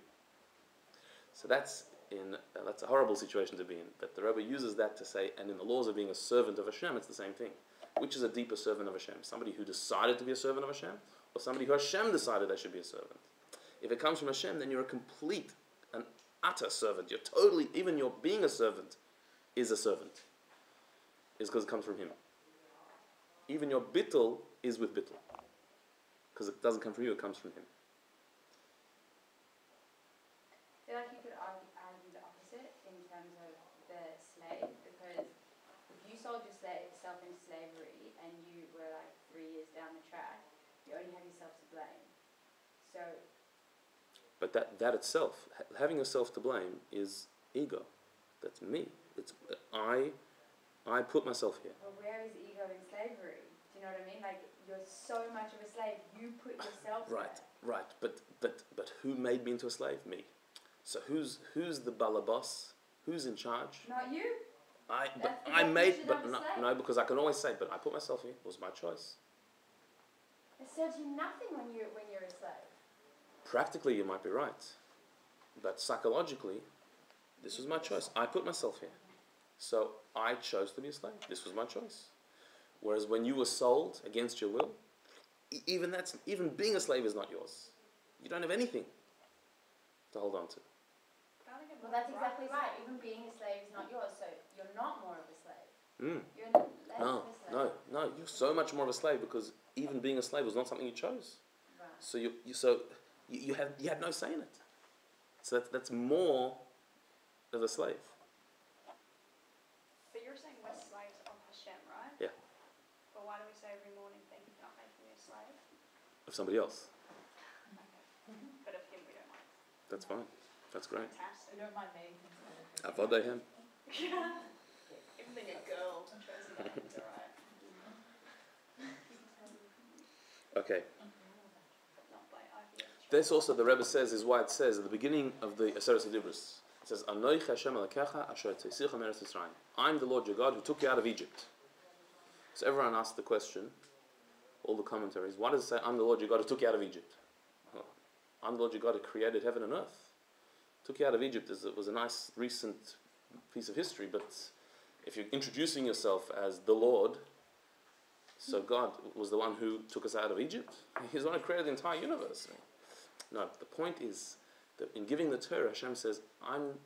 So that's a horrible situation to be in. But the Rebbe uses that to say, and in the laws of being a servant of Hashem, it's the same thing. Which is a deeper servant of Hashem? Somebody who decided to be a servant of Hashem? Or somebody who Hashem decided they should be a servant? If it comes from Hashem, then you're a complete, an utter servant. You're totally, even your being a servant is a servant. Is because it comes from Him. Even your bittul is with bittul. Because it doesn't come from you, it comes from Him. I feel like you could argue the opposite in terms of the slave, because if you sold yourself into slavery and you were like 3 years down the track, you only have yourself to blame. So. But that itself, having yourself to blame, is ego. That's me. It's I put myself here. Well, where is ego in slavery? Do you know what I mean? Like, you're so much of a slave. You put yourself Right. there. Right, but who made me into a slave? Me. So who's the balabas? Who's in charge? Not you. That's the I made, definition but of a no, slave. no, because I can always say, but I put myself here. It was my choice. It serves you nothing when you're a slave. Practically, you might be right, but psychologically, this was my choice. I put myself here, so I chose to be a slave. This was my choice. Whereas when you were sold against your will, even being a slave is not yours. You don't have anything to hold on to. Well, that's exactly right. Even being a slave is not yours, so you're not more of a slave. Mm. You're less of a slave. No, you're so much more of a slave because even being a slave was not something you chose. Right. So you had no say in it. So that's more of a slave. But you're saying we're slaves of Hashem, right? Yeah. But why do we say every morning, thank you for not making me a slave? Of somebody else. But of him we don't mind. That's fine. That's great. Fantastic. You don't mind me. Avodahem. Even being a girl chose the name, it's alright. Okay. Not by IVF. This also, the Rebbe says, is why it says at the beginning of the Aseret Dibros. It says, Anoich Hashem Elokecha asher tzeisecha me'eretz Yisrael. I'm the Lord your God who took you out of Egypt. So everyone asked the question, all the commentaries, why does it say, I'm the Lord your God who took you out of Egypt? Well, I'm the Lord your God who created heaven and earth. Took you out of Egypt was a nice recent piece of history, but if you're introducing yourself as the Lord, so God was the one who took us out of Egypt. He's the one who created the entire universe. No, the point is that in giving the Torah, Hashem says, I'm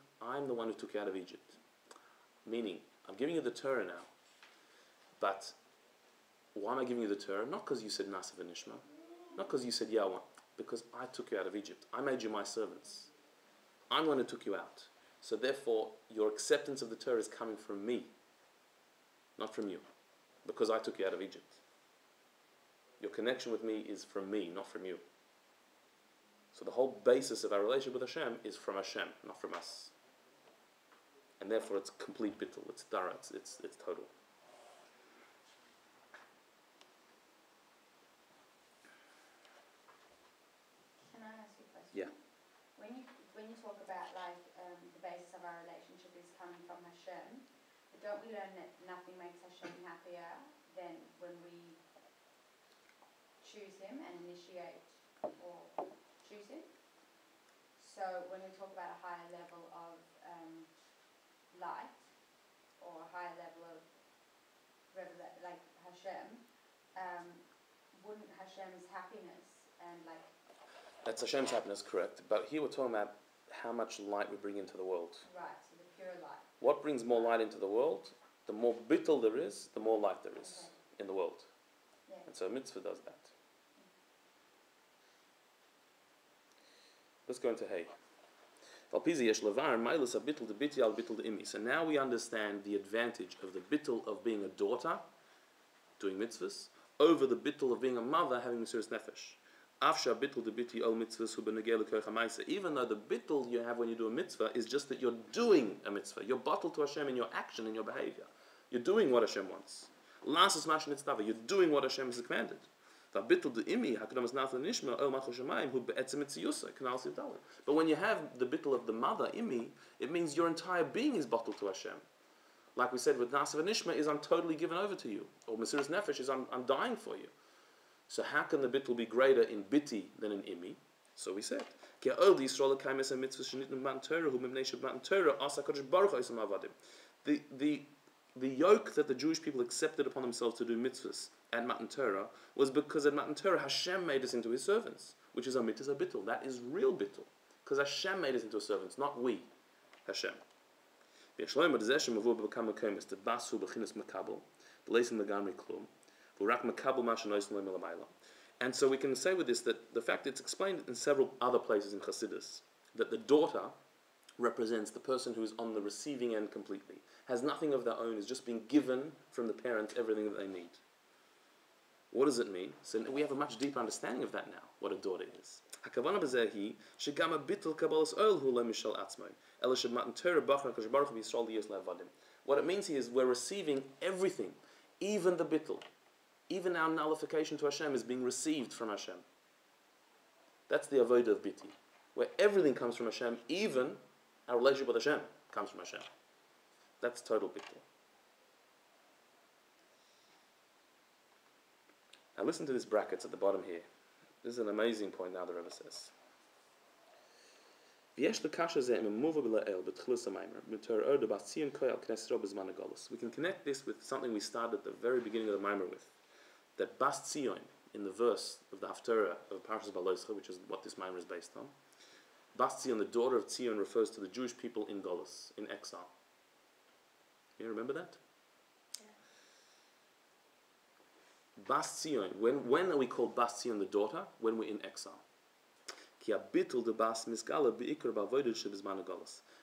the one who took you out of Egypt. Meaning, I'm giving you the Torah now, but why am I giving you the Torah? Not because you said Nasiv and Nishma, not because you said Yahweh, because I took you out of Egypt. I made you my servants. I'm the one who took you out. So therefore, your acceptance of the Torah is coming from me, not from you, because I took you out of Egypt. Your connection with me is from me, not from you. So the whole basis of our relationship with Hashem is from Hashem, not from us. And therefore it's complete bittul, it's dara, it's total. Can I ask you a question? Yeah. When you talk about like the basis of our relationship is coming from Hashem, but don't we learn that nothing makes Hashem happier than when we choose Him and initiate or choose Him? So when we talk about a higher level of light or a higher level of like Hashem, wouldn't Hashem's happiness and like That's Hashem's happiness, correct. But here we're talking about how much light we bring into the world. right, so the pure light. What brings more light into the world? The more bittul there is, the more light there is in the world. Yeah. And so a mitzvah does that. Let's go into Hay. So now we understand the advantage of the bittul of being a daughter, doing mitzvahs, over the bittul of being a mother, having Mesiras Nefesh. Even though the bittul you have when you do a mitzvah is just that you're doing a mitzvah. You're bottled to Hashem in your action, in your behavior. You're doing what Hashem wants. You're doing what Hashem has commanded. But when you have the bittul of the mother, imi, it means your entire being is bottled to Hashem. Like we said with Nasiv and Nishma is I'm totally given over to you. Or Mesiras Nefesh is I'm dying for you. So how can the bittul be greater in biti than in imi? So we said, the yoke that the Jewish people accepted upon themselves to do mitzvahs at Matan Torah was because at Matan Torah Hashem made us into His servants, which is a mitzvah bittul. That is real bittul, because Hashem made us into servants, not we, Hashem. And so we can say with this that the fact it's explained in several other places in Chassidus that the daughter represents the person who is on the receiving end completely, has nothing of their own, is just being given from the parents everything that they need. What does it mean? So we have a much deeper understanding of that now, what a daughter is. What it means here is we're receiving everything, even the bittul. Even our nullification to Hashem is being received from Hashem. That's the avodah of biti, where everything comes from Hashem, even our relationship with Hashem comes from Hashem. That's total bittul. Now listen to these brackets at the bottom here. This is an amazing point now the Rebbe says. We can connect this with something we started at the very beginning of the Maimer with. That Bas Tzion, in the verse of the Haftarah of Parshas Baloscha, which is what this Maimer is based on, Bas Tzion, the daughter of Tzion, refers to the Jewish people in Golus, in exile. You remember that? Bas Tzion, when are we called Bas Tzion, the daughter? When we're in exile.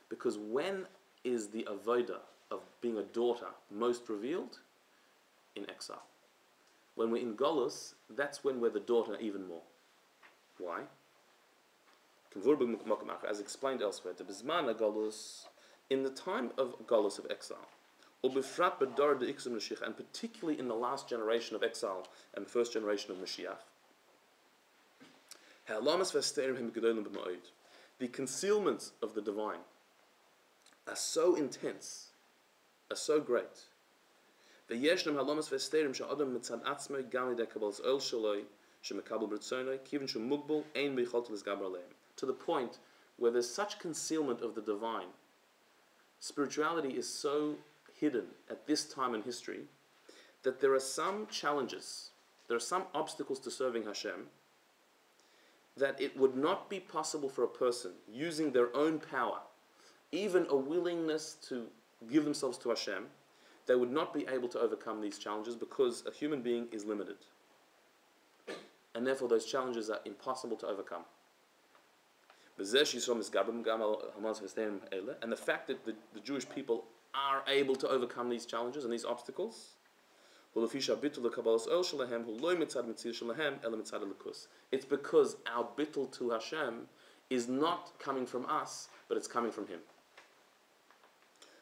Because when is the avodah of being a daughter most revealed? In exile. When we're in Golus, that's when we're the daughter even more. Why? As explained elsewhere, in the time of Golus, of exile, and particularly in the last generation of exile and the first generation of Mashiach, the concealments of the divine are so intense, are so great. To the point where there's such concealment of the divine, spirituality is so hidden at this time in history that there are some challenges, there are some obstacles to serving Hashem that it would not be possible for a person using their own power, even a willingness to give themselves to Hashem, they would not be able to overcome these challenges because a human being is limited. And therefore those challenges are impossible to overcome. And the fact that the Jewish people are able to overcome these challenges and these obstacles, it's because our bittul to Hashem is not coming from us, but it's coming from Him.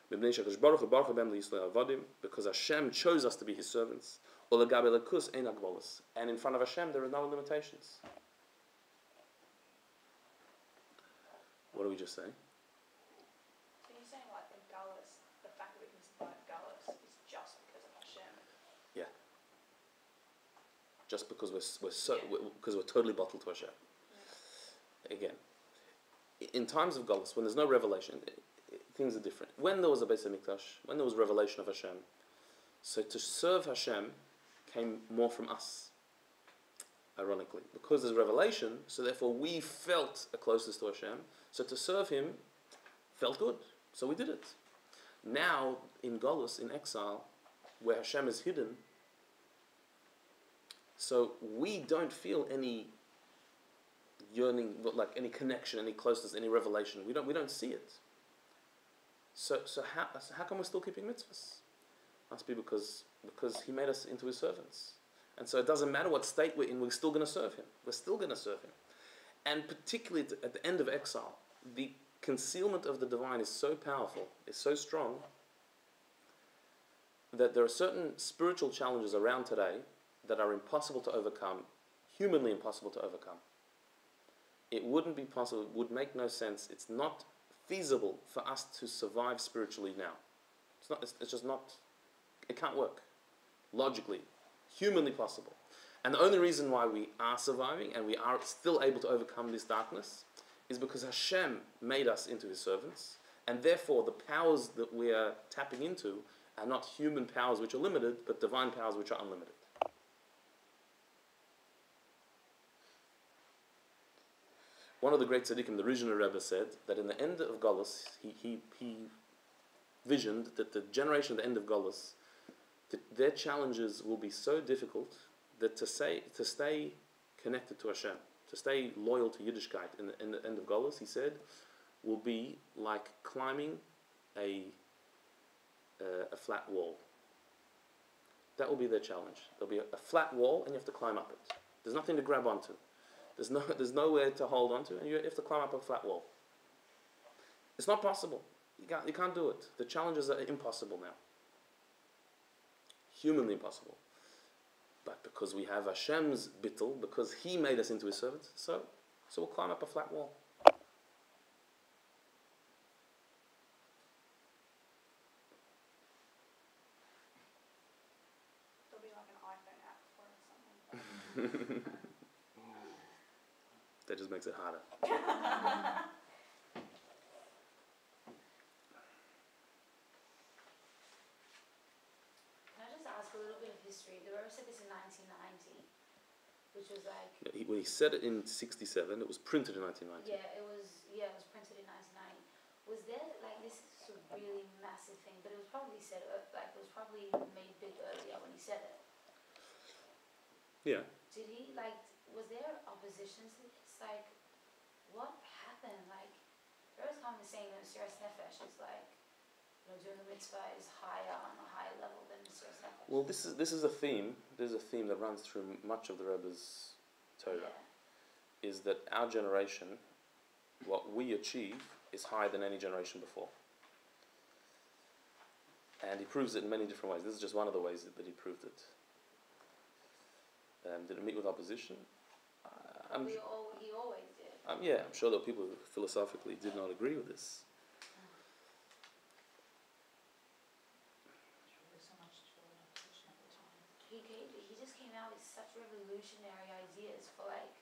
Because Hashem chose us to be His servants. And in front of Hashem there are no limitations. What do we just say? So you're saying like in Gullus, the fact that we can survive Gullus is just because of Hashem? Yeah. Just because we're totally bottled to Hashem. Yeah. Again, in times of Gullus, when there's no revelation, things are different. When there was a Beis HaMikdash, when there was revelation of Hashem, so to serve Hashem came more from us. Ironically, because there's revelation, so therefore we felt a closeness to Hashem. So to serve Him felt good, so we did it. Now in Golus, in exile, where Hashem is hidden, so we don't feel any yearning, like any connection, any closeness, any revelation. We don't see it. So how come we're still keeping mitzvahs? Must be because He made us into His servants. And so it doesn't matter what state we're in, we're still going to serve Him. We're still going to serve Him. And particularly at the end of exile, the concealment of the divine is so powerful, is so strong, that there are certain spiritual challenges around today that are impossible to overcome, humanly impossible to overcome. It wouldn't be possible, it would make no sense. It's not feasible for us to survive spiritually now. It's just not, it can't work. Logically, humanly possible. And the only reason why we are surviving and we are still able to overcome this darkness is because Hashem made us into His servants, and therefore the powers that we are tapping into are not human powers which are limited, but divine powers which are unlimited. One of the great tzaddikim, the Rizhiner Rebbe, said that in the end of Golus, he visioned that the generation at the end of Golus, that their challenges will be so difficult that to stay connected to Hashem, to stay loyal to Yiddishkeit in the end of Golus, he said, will be like climbing a flat wall. That will be their challenge. There'll be a flat wall and you have to climb up it. There's nothing to grab onto. There's nowhere to hold onto, and you have to climb up a flat wall. It's not possible. You can't do it. The challenges are impossible now. Humanly impossible. But because we have Hashem's bittul, because He made us into His servants, so So we'll climb up a flat wall. There'll be like an iPhone app for it or something. That just makes it harder. Can I just ask a little bit of history? The Rabbi said this in 1990, which was like... When he said it in 67, it was printed in 1990. Yeah, it was printed in 1990. Was there, like, this is a really massive thing, but it was probably said, like, it was probably made big earlier when he said it. Yeah. Did he, like, was there opposition to this? Like, what happened? Like, there was kind of saying that Mesiras Nefesh is like, you know, doing the mitzvah is higher, on a higher level than Mesiras Nefesh. Well, this is a theme. There's a theme that runs through much of the Rebbe's Torah. Yeah. Is that our generation, what we achieve, is higher than any generation before. And he proves it in many different ways. This is just one of the ways that he proved it. Did it meet with opposition? He always did. Yeah, I'm sure there were people who philosophically did not agree with this. So much Torah opposition at the time. He just came out with such revolutionary ideas for like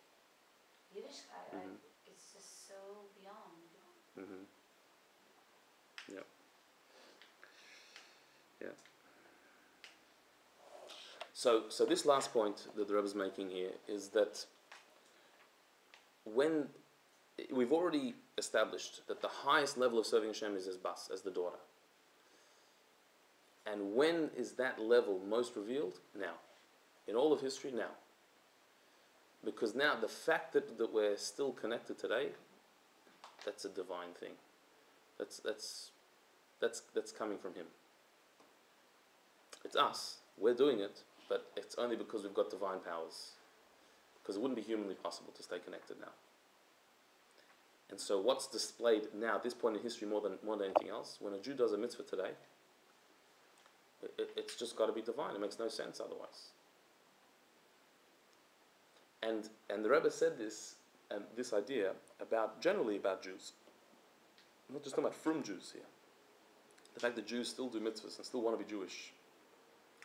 Yiddishkeit. Like, it's just so beyond. Mm-hmm. Yeah. Yeah. So this last point that the Rebbe is making here is that when we've already established that the highest level of serving Hashem is as bas, as the daughter. And when is that level most revealed? Now. In all of history, now. Because now the fact that we're still connected today, that's a divine thing. That's coming from Him. It's us. We're doing it, but it's only because we've got divine powers. Because it wouldn't be humanly possible to stay connected now. And so what's displayed now at this point in history more than anything else, when a Jew does a mitzvah today, it's just got to be divine. It makes no sense otherwise. And the Rebbe said this idea generally about Jews. I'm not just talking about from Jews here. The fact that Jews still do mitzvahs and still want to be Jewish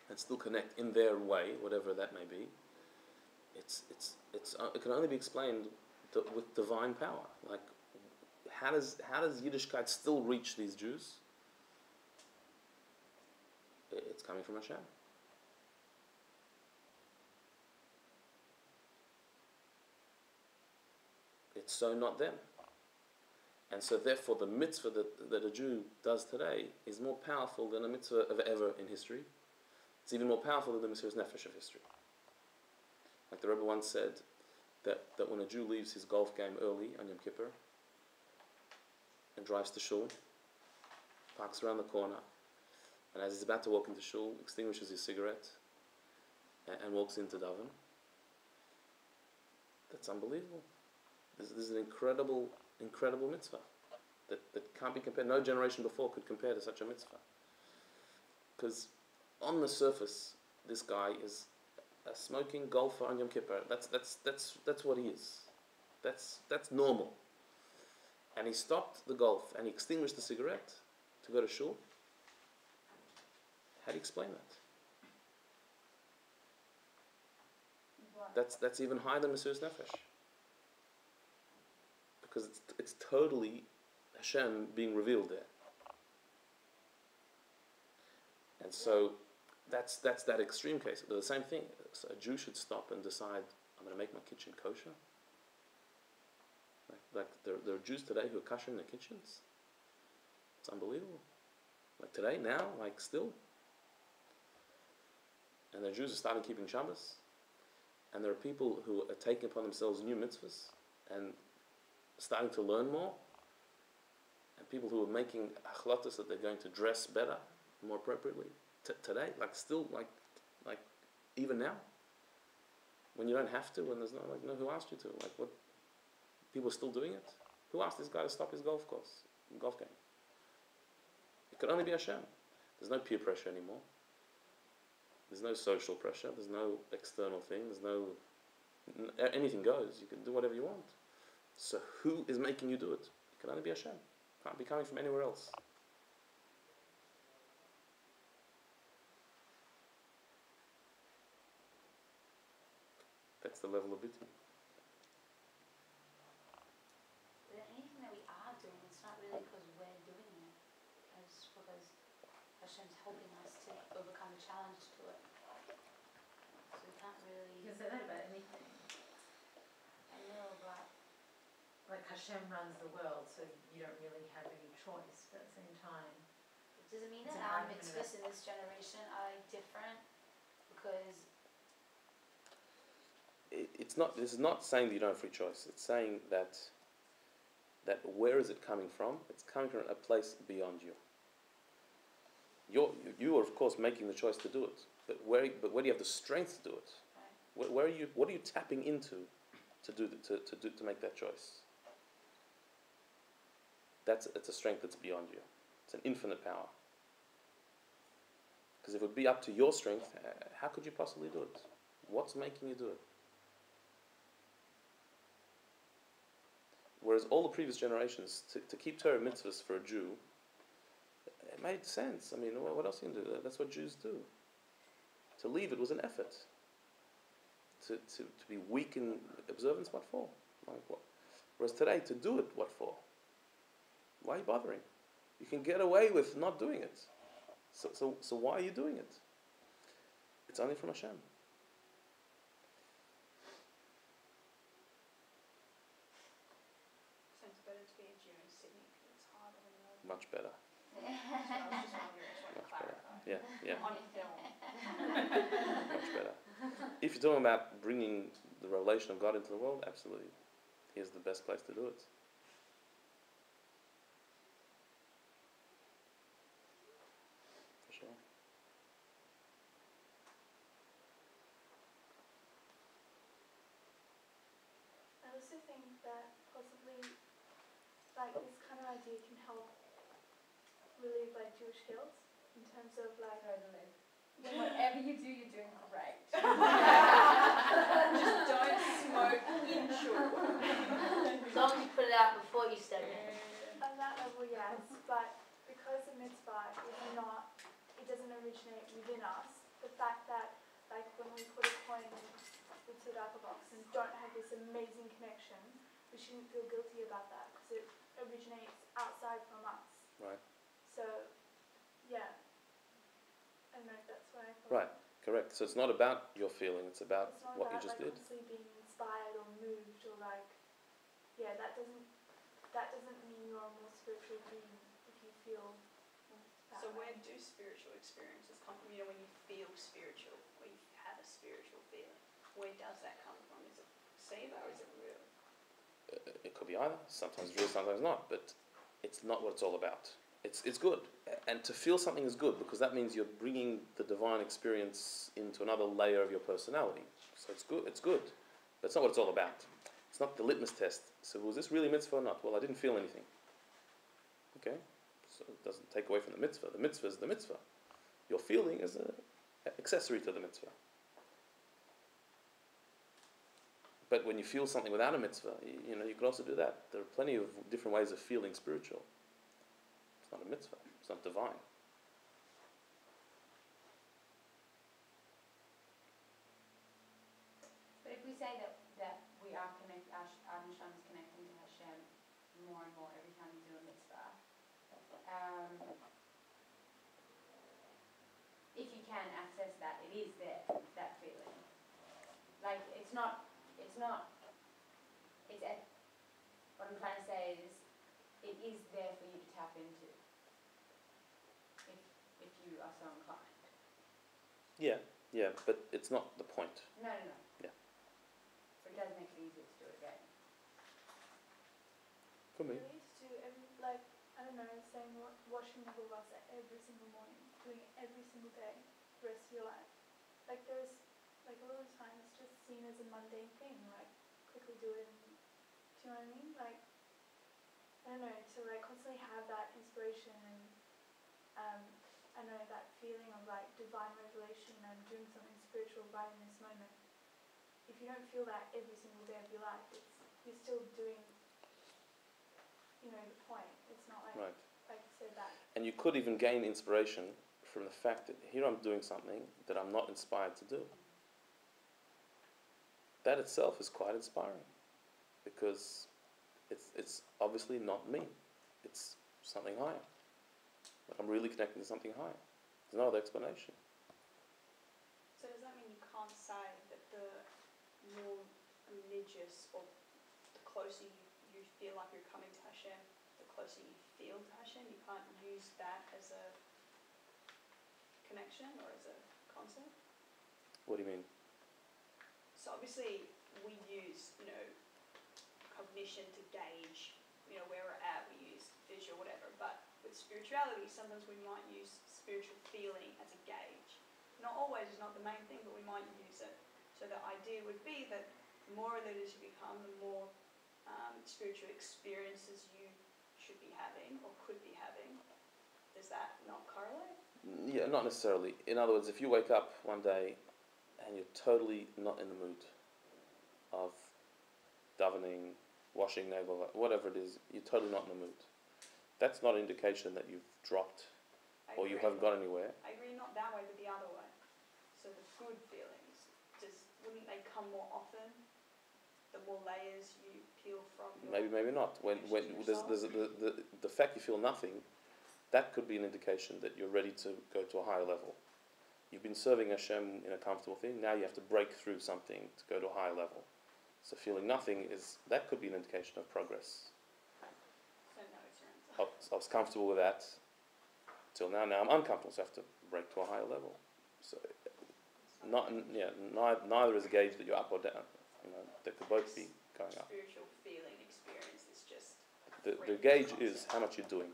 and still connect in their way, whatever that may be, it can only be explained with divine power. Like, how does Yiddishkeit still reach these Jews? It's coming from Hashem. It's so not them. And so therefore the mitzvah that a Jew does today is more powerful than a mitzvah of ever in history. It's even more powerful than the Mesiras Nefesh of history. Like the Rebbe once said, that when a Jew leaves his golf game early on Yom Kippur and drives to shul, parks around the corner, and as he's about to walk into shul, extinguishes his cigarette and walks into daven, that's unbelievable. This is an incredible mitzvah that can't be compared. No generation before could compare to such a mitzvah. Because on the surface, this guy is a smoking golfer on Yom Kippur. That's what he is. That's normal. And he stopped the golf and he extinguished the cigarette to go to shul. How do you explain that? That's even higher than Mesiras Nefesh. Because it's totally Hashem being revealed there. And so that's that extreme case. The same thing. So a Jew should stop and decide, I'm going to make my kitchen kosher. Like there are Jews today who are kosher in their kitchens. It's unbelievable. Like today, now, like still. And the Jews are starting keeping Shabbos. And there are people who are taking upon themselves new mitzvahs and starting to learn more. And people who are making achlatas that they're going to dress better, more appropriately. Today, like still, like even now, when you don't have to, when there's no, who asked you to? Like what? People are still doing it. Who asked this guy to stop his golf game? It could only be Hashem. There's no peer pressure anymore. There's no social pressure. There's no external thing. There's no anything goes. You can do whatever you want. So who is making you do it? It can only be Hashem. It can't be coming from anywhere else. That's the level of bittul. But anything that we are doing, it's not really because we're doing it. It's because Hashem's helping us to overcome a challenge to it. So we can't really... You can say that about anything. I know, but... Like Hashem runs the world, so you don't really have any choice, but at the same time... Does it mean It's that an our argument mitzvahs in this generation are different? Because... It's not. This is not saying that you don't have free choice. It's saying that where is it coming from? It's coming from a place beyond you. You are of course making the choice to do it, but where do you have the strength to do it? Right. Where are you? What are you tapping into to make that choice? It's a strength that's beyond you. It's an infinite power. Because if it would be up to your strength, how could you possibly do it? What's making you do it? Whereas all the previous generations, to keep Torah mitzvahs for a Jew, it made sense. I mean, what else you can do? That's what Jews do. To leave it was an effort. To be weak in observance, what for? Like what? Whereas today, to do it, what for? Why are you bothering? You can get away with not doing it. So why are you doing it? It's only from Hashem. Much better. Much better. Yeah. On film. Much better. If you're talking about bringing the revelation of God into the world, absolutely. Here's the best place to do it. For sure. I also think that possibly like this kind of idea can help relieve like Jewish guilt in terms of like Totally. Whatever you do, you're doing great. Just don't smoke in shul. As long as you put it out before you step in. on that level, yes, but because the mitzvah is not, it doesn't originate within us, the fact that like when we put a coin in the tzedakah box and don't have this amazing connection, we shouldn't feel guilty about that because it originates outside from us. Right. So, yeah. I don't know if that's why I thought. Right. Correct. So it's not about your feeling, it's about It's not what you about just like did. constantly being inspired or moved or like, yeah, that doesn't mean you're a more spiritual being if you feel that So way. where do spiritual experiences come from? You know, when you feel spiritual, or you have a spiritual feeling, where does that come from? Is it placebo or is it real? It could be either. Sometimes real, sometimes not. But it's not what it's all about. It's good. And to feel something is good because that means you're bringing the divine experience into another layer of your personality. So it's good. It's good. But it's not what it's all about. It's not the litmus test. So was this really mitzvah or not? Well, I didn't feel anything. Okay? So it doesn't take away from the mitzvah. The mitzvah is the mitzvah. Your feeling is an accessory to the mitzvah. But when you feel something without a mitzvah, you know, you can also do that. There are plenty of different ways of feeling spiritual. It's not a mitzvah. It's not divine. But if we say that we are our neshama is connecting to Hashem more and more every time we do a mitzvah, if you can access that, it is there, that feeling. Like, what I'm trying to say is, it is there for you to tap into, if you are so inclined. Yeah, but it's not the point. No. Yeah. But it does make it easier to do it again. For me. We used to saying washing the vasa every single morning, doing it every single day, the rest of your life. Like there's like a lot of times it's just seen as a mundane thing, like quickly do it and do you know what I mean? Like I don't know, to like constantly have that inspiration and I know that feeling of like divine revelation and doing something spiritual right in this moment. If you don't feel that every single day of your life, you're still doing you know, the point. It's not like, Right. like I said, that. And you could even gain inspiration from the fact that here I'm doing something that I'm not inspired to do. That itself is quite inspiring, because it's obviously not me. It's something higher. Like I'm really connecting to something higher. There's no other explanation. So does that mean you can't say that the more religious or the closer you feel like you're coming to Hashem, the closer you feel to Hashem? You can't use that as a connection or as a concept? What do you mean? So obviously we use, you know, cognition to gauge, you know, where we're at, we use visual, whatever, but with spirituality, sometimes we might use spiritual feeling as a gauge. Not always, is not the main thing, but we might use it. So the idea would be that the more religious you become, the more spiritual experiences you should be having or could be having. Does that not correlate? Yeah, not necessarily. In other words, if you wake up one day and you're totally not in the mood of davening, washing navel, whatever it is, you're totally not in the mood. That's not an indication that you've dropped or you haven't got anywhere. I agree, not that way, but the other way. So the good feelings, wouldn't they come more often? The more layers you peel from your Maybe not. When there's the fact you feel nothing, that could be an indication that you're ready to go to a higher level. You've been serving Hashem in a comfortable thing. Now you have to break through something to go to a higher level. So feeling nothing that could be an indication of progress. So no, it's your answer. I was comfortable with that till now. Now I'm uncomfortable, so I have to break to a higher level. So neither is a gauge that you're up or down. You know, they could both be going up. Spiritual feeling experience is just The gauge is how much you're doing.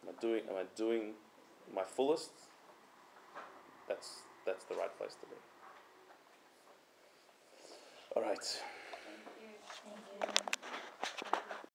Am I doing my fullest? That's the right place to be. All right.